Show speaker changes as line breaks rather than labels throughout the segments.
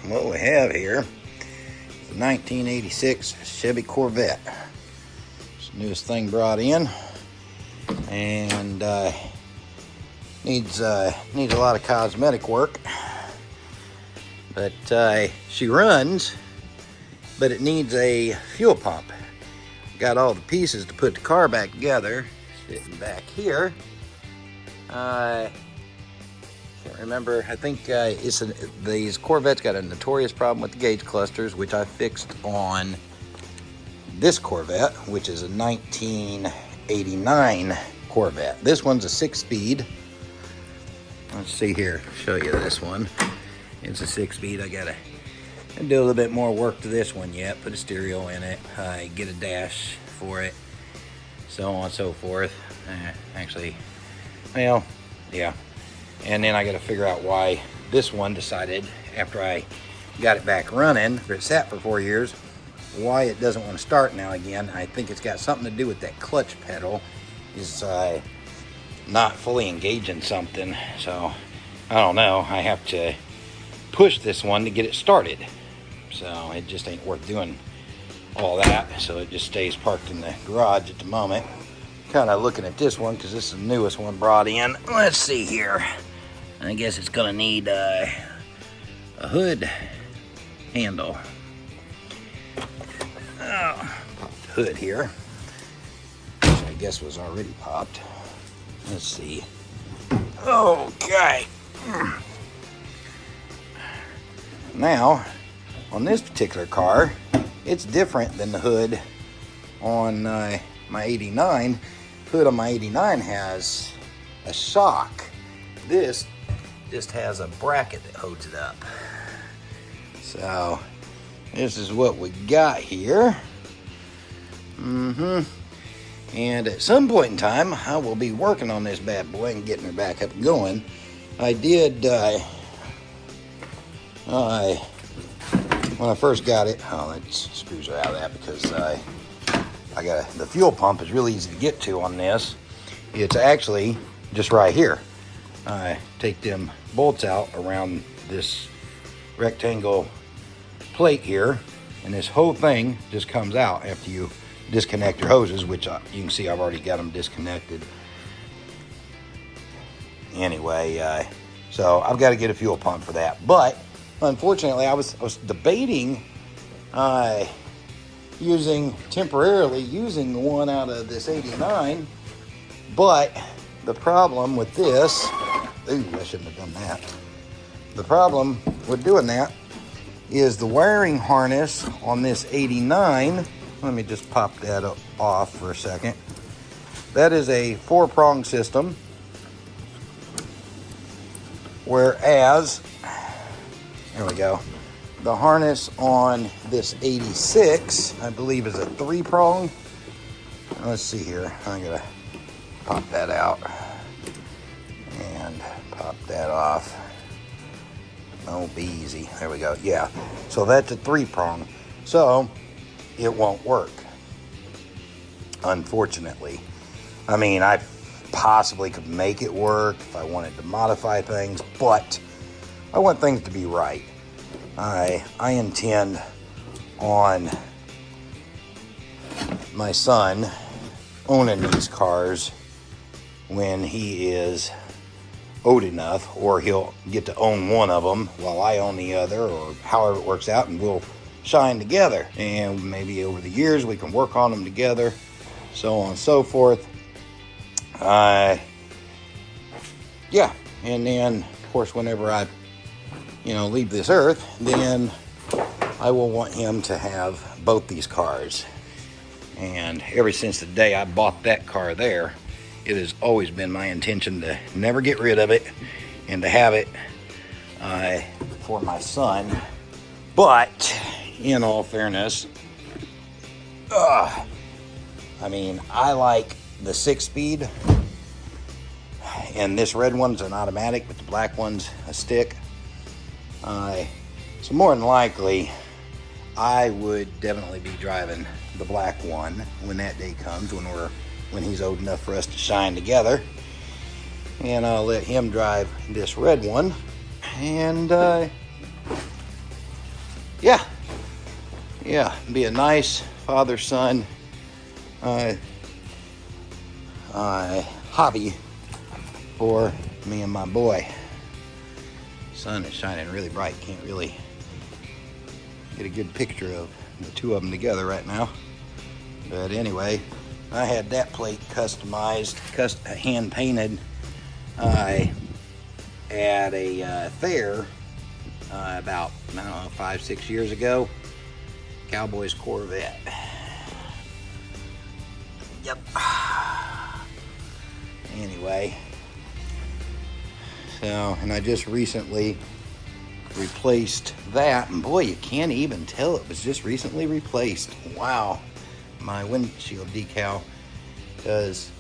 what we have here is a 1986 Chevy Corvette. It's the newest thing brought in, and needs a lot of cosmetic work. But she runs, but it needs a fuel pump. Got all the pieces to put the car back together, sitting back here. Can't remember. I think these Corvettes got a notorious problem with the gauge clusters, which I fixed on this Corvette, which is a 1989 Corvette. This one's a 6-speed. Let's see here. Show you this one. It's a 6-speed. I gotta do a little bit more work to this one yet. Put a stereo in it. Get a dash for it. So on and so forth. Actually, well, yeah. And then I got to figure out why this one decided, after I got it back running, after it sat for 4 years, why it doesn't want to start now again. I think it's got something to do with that clutch pedal is not fully engaging something. So I don't know. I have to push this one to get it started. So it just ain't worth doing all that. So it just stays parked in the garage at the moment. Kind of looking at this one because this is the newest one brought in. Let's see here. I guess it's gonna need a hood handle. Oh, pop the hood here, which I guess was already popped. Let's see. Okay. Now, on this particular car, it's different than the hood on my 89. Hood on my 89 has a shock. This just has a bracket that holds it up. So this is what we got here. And at some point in time, I will be working on this bad boy and getting her back up and going. I did, when I first got it, that screws her out of that because the fuel pump is really easy to get to on this. It's actually just right here. I take them bolts out around this rectangle plate here, and this whole thing just comes out after you disconnect your hoses, which you can see I've already got them disconnected. Anyway, so I've got to get a fuel pump for that. But unfortunately, I was debating temporarily using the one out of this 89, but the problem with this, ooh, I shouldn't have done that. The problem with doing that is the wiring harness on this 89. Let me just pop that off for a second. That is a 4-prong system, whereas, there we go. The harness on this 86, I believe, is a 3-prong. Let's see here. I'm gonna pop that out and pop that off. Oh, be easy. There we go. Yeah. So that's a 3-prong. So it won't work, unfortunately. I mean, I possibly could make it work if I wanted to modify things, but I want things to be right. I intend on my son owning these cars when he is old enough, or he'll get to own one of them while I own the other, or however it works out, and we'll shine together. And maybe over the years we can work on them together, so on and so forth. Yeah, and then of course whenever I leave this earth, then I will want him to have both these cars. And ever since the day I bought that car there, it has always been my intention to never get rid of it and to have it for my son. But in all fairness, I mean, I like the 6-speed, and this red one's an automatic, but the black one's a stick. So more than likely, I would definitely be driving the black one when that day comes, when he's old enough for us to shine together. And I'll let him drive this red one. And yeah, be a nice father-son hobby for me and my boy. Sun is shining really bright. Can't really get a good picture of the two of them together right now. But anyway, I had that plate customized, hand painted at a fair about, I don't know, 5-6 years ago. Cowboys Corvette. Yep. Anyway, so, and I just recently replaced that, and boy, you can't even tell it was just recently replaced. Wow. My windshield decal, because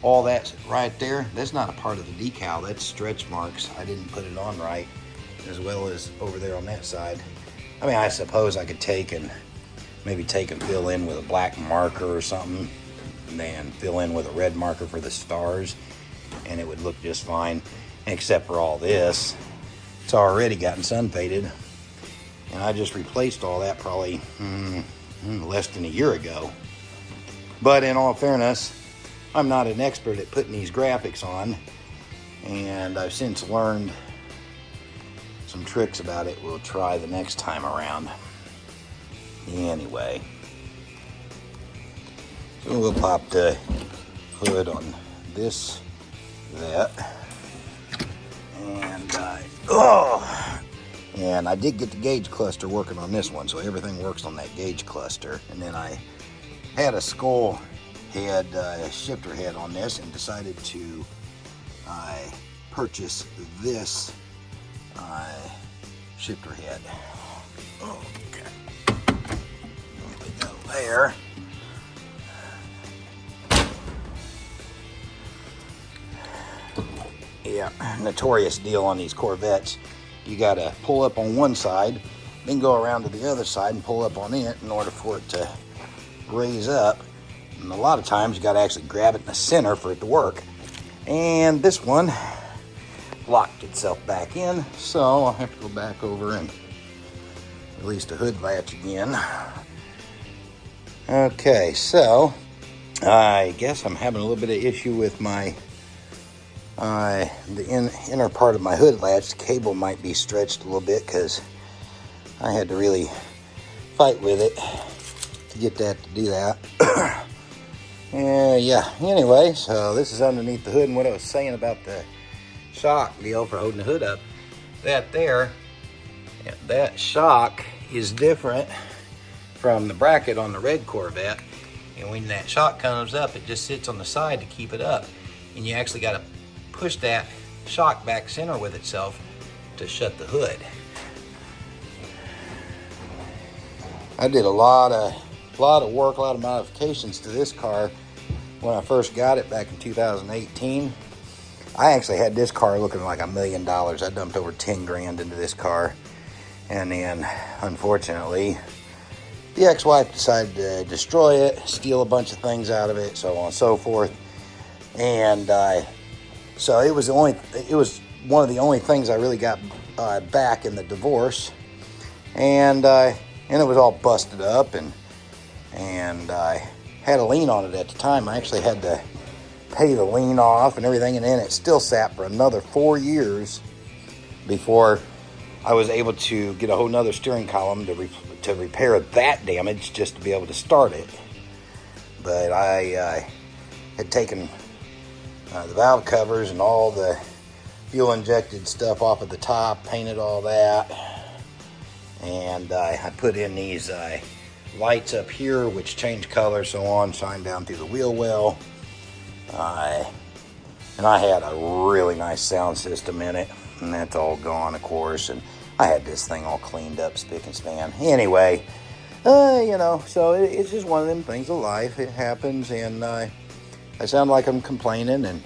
all that's right there, that's not a part of the decal, that's stretch marks. I didn't put it on right, as well as over there on that side. I mean, I suppose I could take and fill in with a black marker or something, and then fill in with a red marker for the stars, and it would look just fine. Except for all this, it's already gotten sun faded, and I just replaced all that probably less than a year ago. But in all fairness, I'm not an expert at putting these graphics on, and I've since learned some tricks about it. We'll try the next time around. Anyway, so we'll pop the hood on this, and and I did get the gauge cluster working on this one, so everything works on that gauge cluster. And then I had a skull head, shifter head on this, and decided to purchase this shifter head. Okay, there we go there. Yeah, notorious deal on these Corvettes. You gotta pull up on one side, then go around to the other side and pull up on it in order for it to raise up. And a lot of times you gotta actually grab it in the center for it to work. And this one locked itself back in, so I'll have to go back over and release the hood latch again. Okay, so I guess I'm having a little bit of issue with my the inner part of my hood latch. The cable might be stretched a little bit because I had to really fight with it to get that to do that. Yeah, anyway, so this is underneath the hood, and what I was saying about the shock deal for holding the hood up, that shock is different from the bracket on the red Corvette, and when that shock comes up, it just sits on the side to keep it up, and you actually got to push that shock back center with itself to shut the hood. I did a lot of work, a lot of modifications to this car when I first got it back in 2018. I actually had this car looking like $1 million. I dumped over 10 grand into this car, and then unfortunately the ex-wife decided to destroy it, steal a bunch of things out of it, so on and so forth. And so it was one of the only things I really got back in the divorce, and it was all busted up, and I had a lien on it at the time. I actually had to pay the lien off and everything, and then it still sat for another 4 years before I was able to get a whole nother steering column to repair that damage, just to be able to start it. But I had taken the valve covers and all the fuel injected stuff off at the top, painted all that, and I put in these lights up here which change color, so on, shine down through the wheel well. And I had a really nice sound system in it, and that's all gone, of course, and I had this thing all cleaned up, spick and span. Anyway, so it's just one of them things of life. It happens, and I sound like I'm complaining,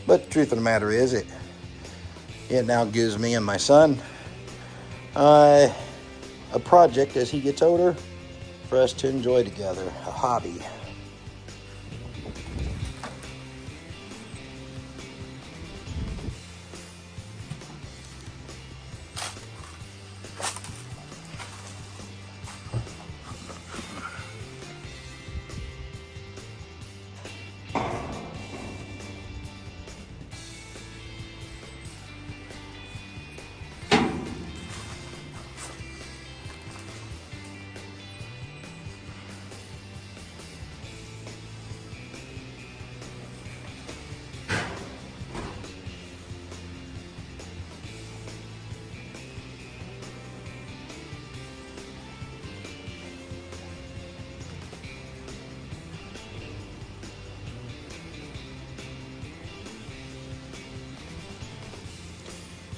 but the truth of the matter is, it now gives me and my son a project as he gets older for us to enjoy together, a hobby.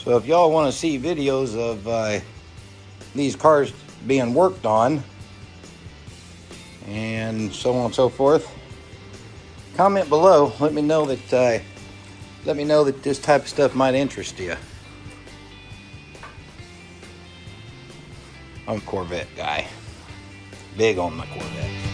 So if y'all want to see videos of these cars being worked on and so on and so forth, comment below. Let me know that this type of stuff might interest you. I'm a Corvette guy. Big on my Corvettes.